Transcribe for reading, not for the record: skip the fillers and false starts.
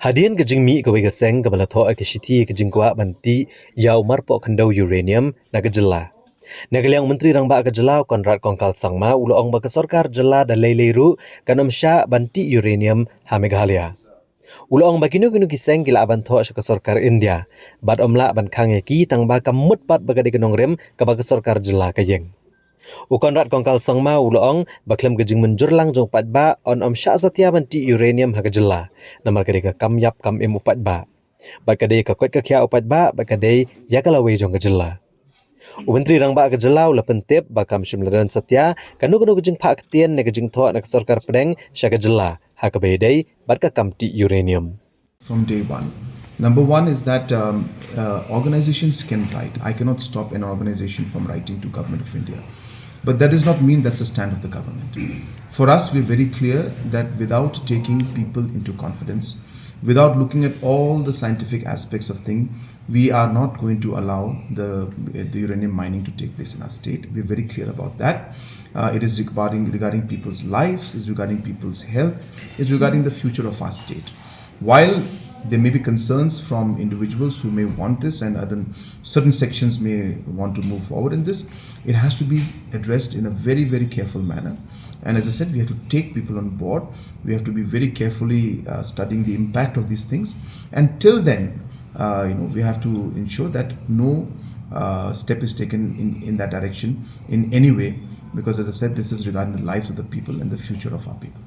Hadian ke jingmi ke wega seng ke balatho ke shiti ke jingkwa banti yau marpo khandau uranium na ke Jylla. Nagaliang menteri rang ba ke Jylla Conrad kongkal sangma ulo ong ba ke Sorkar Jylla da leileiru kanam shah banti uranium ha Meghalaya. Ulo ong ba kinu kiseng gila abantho ke Sorkar India. Bad omla ban khang ki tang ba kamut pat bagade kenong rem ke ba ke Sorkar Jylla ke yeng. Conrad kongkal sangma uloong baklem gejing menjurlang jong patba on sha satya banti uranium ha Jylla namar kadeka kam yap kam im upat ba bakade ka kwet ka khya upat ba bakade yakalawe jong Jylla Menteri rang ba Jylla ula pentep bakam shimladan satya kanu gejing pha ktien ne gejing tho na Sorkar pedeng sha Jylla ha ka bedai bat ka kam ti uranium from day one. Number one is that organizations can write. I cannot stop an organization from writing to Government of India. But that does not mean that's the stand of the government. For us, we're very clear that without taking people into confidence, without looking at all the scientific aspects of things, we are not going to allow the uranium mining to take place in our state. We're very clear about that. It is regarding people's lives, it's regarding people's health, it's regarding the future of our state. While there may be concerns from individuals who may want this and other certain sections may want to move forward in this, it has to be addressed in a very, very careful manner. And as I said, we have to take people on board. We have to be very carefully studying the impact of these things. Until then, we have to ensure that no step is taken in that direction in any way, because as I said, this is regarding the lives of the people and the future of our people.